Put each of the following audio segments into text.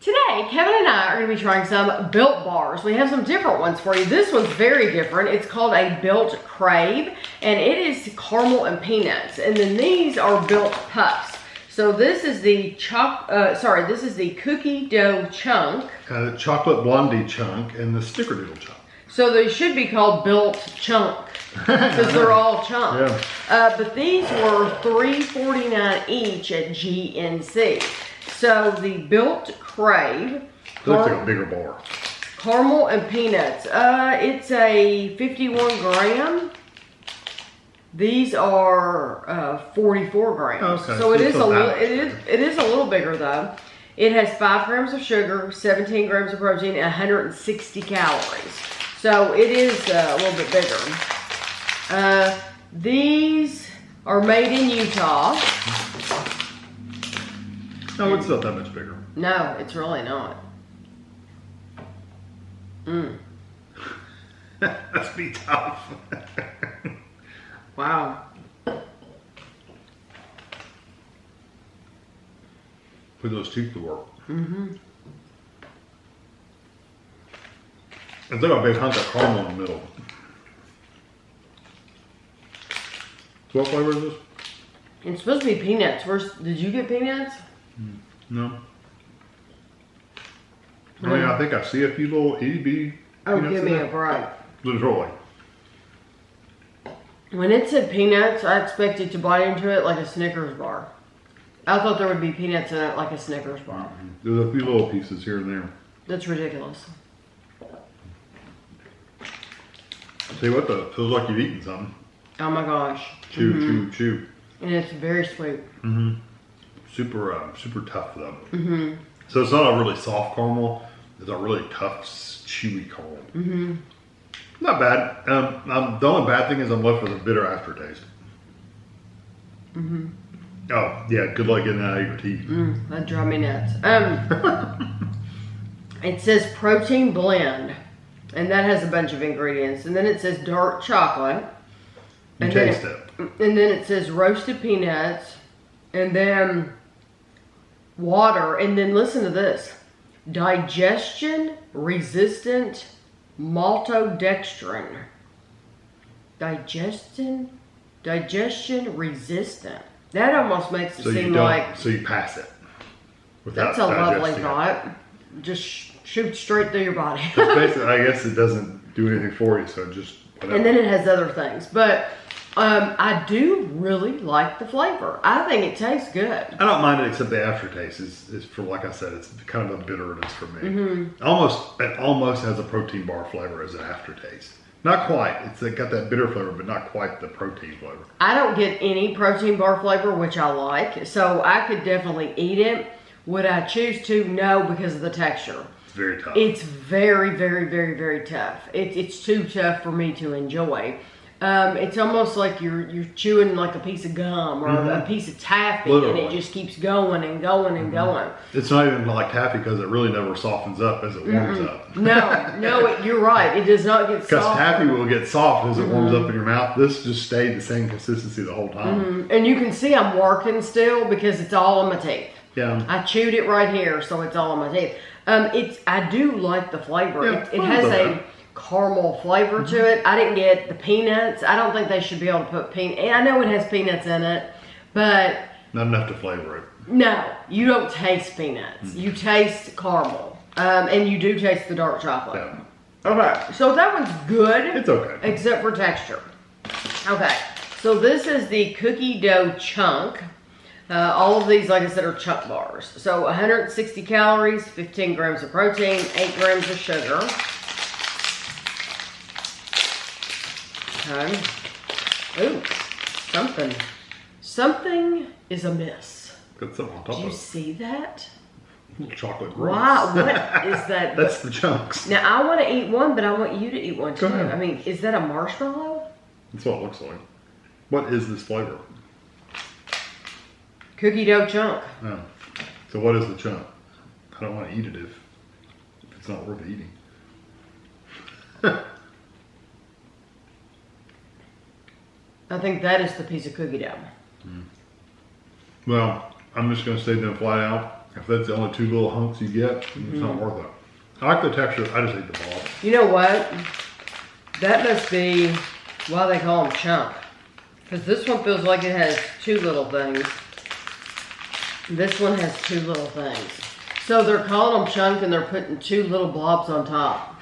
Today, Kevin and I are going to be trying some Built bars. We have some different ones for you. This one's very different. It's called a Built Crave, and it is caramel and peanuts. And then these are Built Puffs. So this is the this is the cookie dough chunk. The chocolate Blondie Chunk and the Snickerdoodle Chunk. So they should be called Built Chunk because they're all chunks. Yeah. But these were $3.49 each at GNC. So the Built Crave. It looks like a bigger bar. Caramel and peanuts. It's a 51 gram. These are 44 grams. Okay. So it is a little bigger though. It has 5 grams of sugar, 17 grams of protein, and 160 calories. So it is a little bit bigger. These are made in Utah. No, it's not that much bigger. No, it's really not. Must be tough. Wow. Put those teeth to work. Mm-hmm. It's like a big hunk of caramel in the middle. So what flavor is this? It's supposed to be peanuts. Did you get peanuts? No. I mean, I think I see a few little itty-bitty. Oh, give me a break. Literally. When it said peanuts, I expected to bite into it like a Snickers bar. I thought there would be peanuts in it like a Snickers bar. There's a few little pieces here and there. That's ridiculous. See what feels like you've eaten something. Oh my gosh. Chew. And it's very sweet. Super tough though. So it's not a really soft caramel. It's a really tough, chewy caramel. Not bad. The only bad thing is I'm left with a bitter aftertaste. Oh yeah, good luck getting that out of your teeth. That drives me nuts. It says protein blend, and that has a bunch of ingredients. And then it says dark chocolate. And taste it. And then it says roasted peanuts, and then water, and then listen to this: digestion resistant maltodextrin. Digestion resistant. That almost makes it seem like. So you pass it. That's a lovely thought. Just shoot straight through your body. That's basically, I guess it doesn't do anything for you, so just. Whatever. And then it has other things, but I do really like the flavor. I think it tastes good. I don't mind it, except the aftertaste is for, like I said, it's kind of a bitterness for me. It almost has a protein bar flavor as an aftertaste. Not quite. It's got that bitter flavor, but not quite the protein flavor. I don't get any protein bar flavor, which I like, so I could definitely eat it. Would I choose to? No, because of the texture. It's very tough. It's very, very, very, very tough. It's too tough for me to enjoy. It's almost like you're chewing like a piece of gum or a piece of taffy. Literally. And it just keeps going and going and going. It's not even like taffy because it really never softens up as it warms up. No, you're right. It does not get soft. Because taffy will get soft as it warms up in your mouth. This just stayed the same consistency the whole time. And you can see I'm working still because it's all in my teeth. Yeah. I chewed it right here, so it's all in my teeth. I do like the flavor. Yeah, it has a caramel flavor to it. I didn't get the peanuts. I don't think they should be able to put peanuts. And I know it has peanuts in it, but not enough to flavor it. No, you don't taste peanuts. You taste caramel, and you do taste the dark chocolate. Yeah. Okay, so that one's good. It's okay, except for texture. Okay, so this is the cookie dough chunk. All of these, like I said, are chunk bars. So 160 calories, 15 grams of protein, 8 grams of sugar. Okay. Ooh, something is amiss. Got something on top of it. Do you see that? Chocolate grapes. Wow, what is that? That's the chunks. Now, I want to eat one, but I want you to eat one too. Go ahead. I mean, is that a marshmallow? That's what it looks like. What is this flavor? Cookie dough chunk. Oh. So what is the chunk? I don't want to eat it if it's not worth eating. I think that is the piece of cookie dough. Well, I'm just going to say them flat out. If that's the only 2 little hunks you get, it's not worth it. I like the texture. I just hate the ball. You know what? That must be why they call them chunk. Because this one feels like it has 2 little things. This one has 2 little things. So they're calling them chunk and they're putting 2 little blobs on top.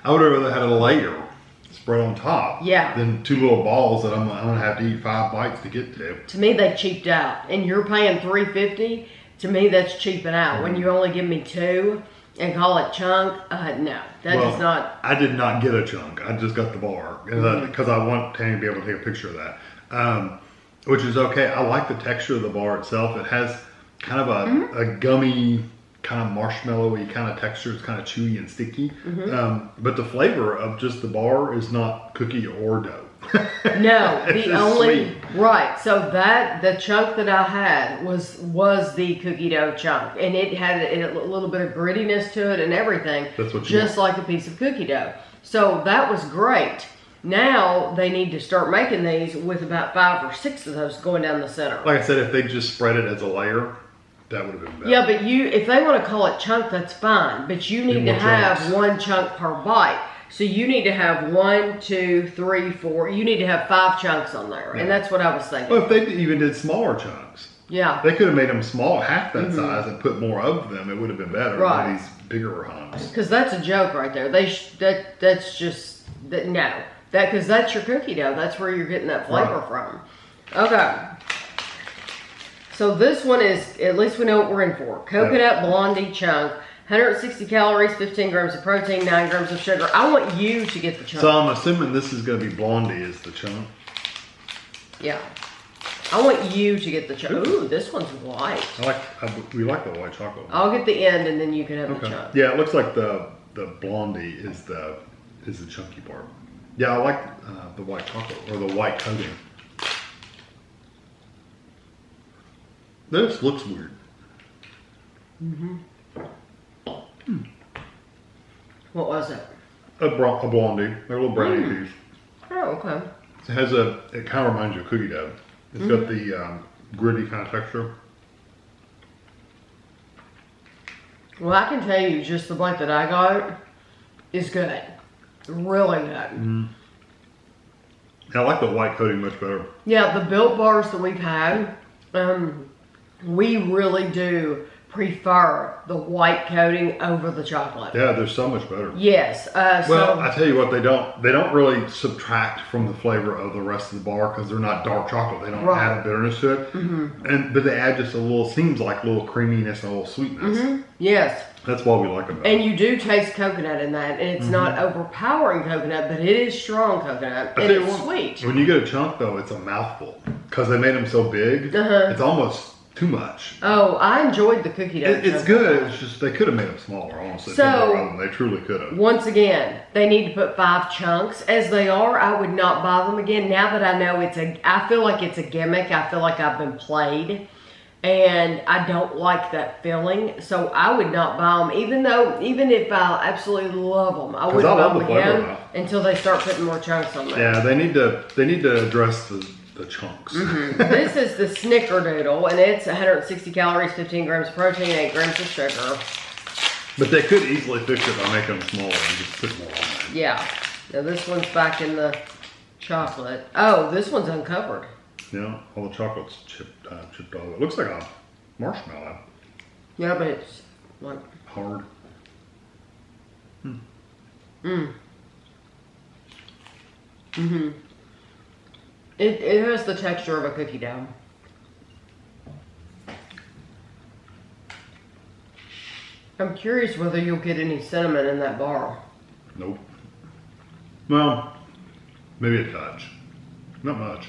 I would have rather had a layer spread on top than 2 little balls that I'm going to have to eat 5 bites to get to. To me, they cheaped out. And you're paying $3.50. To me, that's cheaping out. When you only give me 2 and call it chunk, no. That is not. I did not get a chunk. I just got the bar. Because I want Tammy to be able to take a picture of that. Which is okay. I like the texture of the bar itself. It has kind of a gummy, kind of marshmallowy kind of texture. It's kind of chewy and sticky. But the flavor of just the bar is not cookie or dough. No, the only right. So the chunk that I had was the cookie dough chunk, and it had a little bit of grittiness to it and everything. That's what just like a piece of cookie dough. So that was great. Now they need to start making these with about 5 or 6 of those going down the center. Like I said, if they just spread it as a layer, that would have been better. Yeah, but if they want to call it chunk, that's fine. But you need to have chunks. 1 chunk per bite. So you need to have 1, 2, 3, 4. You need to have 5 chunks on there, and that's what I was thinking. Well, if they even did smaller chunks, they could have made them small, half that size, and put more of them. It would have been better than these bigger hunks. Because that's a joke right there. That's just no. Because that's your cookie dough. That's where you're getting that flavor from. Okay. So this one is, at least we know what we're in for. Coconut Blondie Chunk. 160 calories, 15 grams of protein, 9 grams of sugar. I want you to get the chunk. So I'm assuming this is going to be Blondie is the chunk. Yeah. I want you to get the chunk. Ooh, this one's white. We like the white chocolate. I'll get the end and then you can have the chunk. Yeah, it looks like the Blondie is the chunky part. Yeah, I like the white chocolate or the white coating. This looks weird. What was it? A Blondie. They're a little brownie piece. Oh, okay. It kind of reminds you of cookie dough. It's got the gritty kind of texture. Well, I can tell you, just the bite that I got is good. Really good. I like the white coating much better. Yeah, the Built Bars that we've had, we really do prefer the white coating over the chocolate. Yeah, they're so much better. Yes. Well, I tell you what, they don't really subtract from the flavor of the rest of the bar because they're not dark chocolate. They don't add a bitterness to it. But they add just seems like a little creaminess and a little sweetness. Yes. That's what we like about it. And you do taste coconut in that, and it's not overpowering coconut, but it is strong coconut, and it's sweet. When you get a chunk, though, it's a mouthful because they made them so big. It's almost too much. Oh, I enjoyed the cookie dough. It's good. It's just they could have made them smaller. Honestly, so they truly could have. Once again, they need to put 5 chunks. As they are, I would not buy them again. Now that I know I feel like it's a gimmick. I feel like I've been played. And I don't like that feeling, so I would not buy them. Even if I absolutely love them, I wouldn't buy them again until they start putting more chunks on there. Yeah, they need to address the chunks. This is the Snickerdoodle, and it's 160 calories, 15 grams of protein, 8 grams of sugar. But they could easily fix it by making them smaller and just put more on there. Yeah. Now this one's back in the chocolate. Oh, this one's uncovered. Yeah, all the chocolate's chipped all. It looks like a marshmallow. Yeah, but it's like hard. It has the texture of a cookie dough. I'm curious whether you'll get any cinnamon in that bar. Nope. Well, maybe a touch. Not much.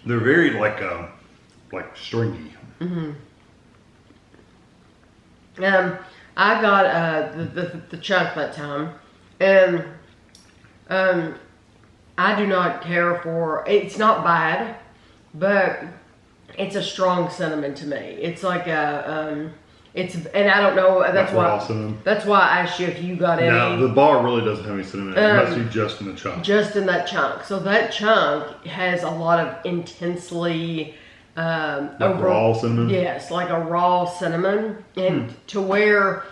They're very like stringy. I got the chunk that time, and I do not care for. It's not bad, but it's a strong cinnamon to me. It's like and I don't know. That's why. Raw cinnamon. That's why I asked you if you got any. No, the bar really doesn't have any cinnamon. It must be just in the chunk. Just in that chunk. So that chunk has a lot of intensely raw cinnamon. Yes, like a raw cinnamon, and to where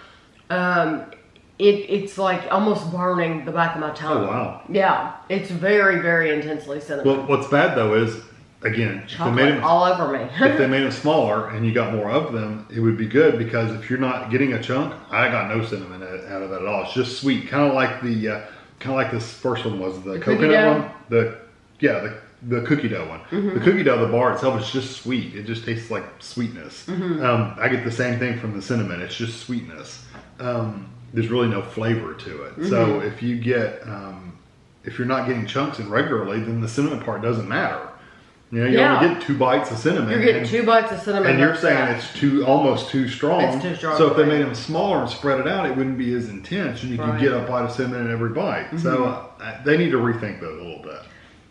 it's like almost burning the back of my tongue. Oh wow! Yeah, it's very, very intensely cinnamon. Well, what's bad though is, again, chocolate all over me. if they made them smaller and you got more of them, it would be good, because if you're not getting a chunk, I got no cinnamon out of that at all. It's just sweet, kind of like this first one was the coconut one. The cookie dough one. The cookie dough, the bar itself is just sweet. It just tastes like sweetness. I get the same thing from the cinnamon. It's just sweetness. There's really no flavor to it. So if you get, if you're not getting chunks in regularly, then the cinnamon part doesn't matter. You know, you only get 2 bites of cinnamon. You're getting 2 bites of cinnamon. And you're saying it's almost too strong. It's too strong. So if they made them smaller and spread it out, it wouldn't be as intense, and you could get a bite of cinnamon in every bite. So they need to rethink those a little bit.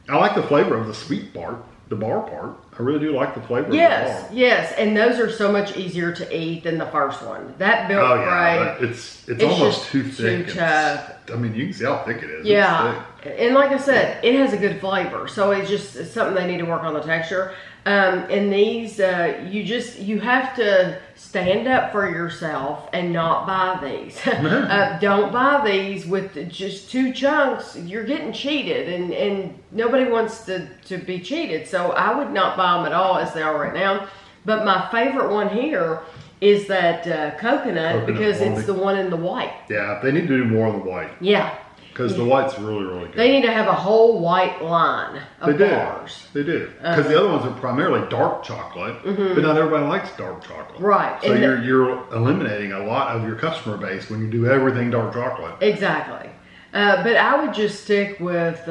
I like the flavor of the sweet part, the bar part. I really do like the flavor of the bar. Yes, and those are so much easier to eat than the first one. That built Crave. It's almost too thick. Too tough. I mean, you can see how thick it is. Yeah, and like I said, it has a good flavor. So it's something they need to work on the texture. And these, you have to stand up for yourself and not buy these. Don't buy these with just 2 chunks. You're getting cheated, and nobody wants to be cheated. So I would not buy them at all as they are right now. But my favorite one here is that coconut, because Blondie. It's the one in the white. Yeah, they need to do more of the white. Yeah. Because the white's really, really good. They need to have a whole white line of bars. They do. Because the other ones are primarily dark chocolate, but not everybody likes dark chocolate. Right. So you're eliminating a lot of your customer base when you do everything dark chocolate. Exactly. But I would just stick with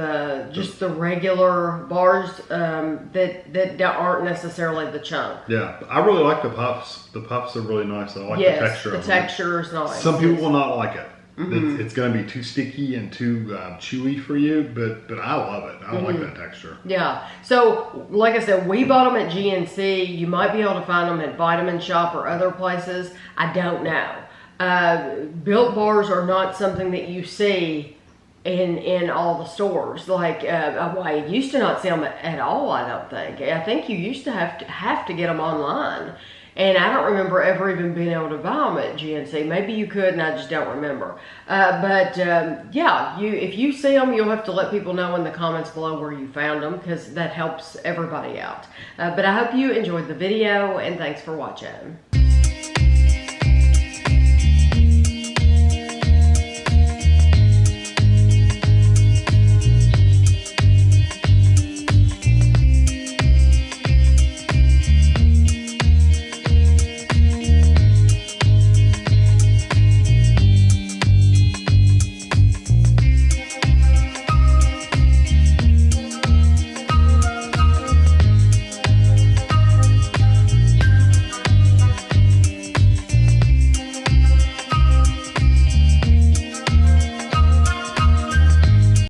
just the regular bars that aren't necessarily the chunk. Yeah, I really like the puffs. The puffs are really nice. I like the texture. The texture is nice. Some people will not like it. It's going to be too sticky and too chewy for you, but I love it. I like that texture. Yeah. So, like I said, we bought them at GNC. You might be able to find them at Vitamin Shop or other places. I don't know. Built bars are not something that you see in all the stores. Like, I used to not see them at all, I don't think. I think you used to have to get them online. And I don't remember ever even being able to buy them at GNC. Maybe you could, and I just don't remember. Yeah, if you see them, you'll have to let people know in the comments below where you found them, because that helps everybody out. But I hope you enjoyed the video, and thanks for watching.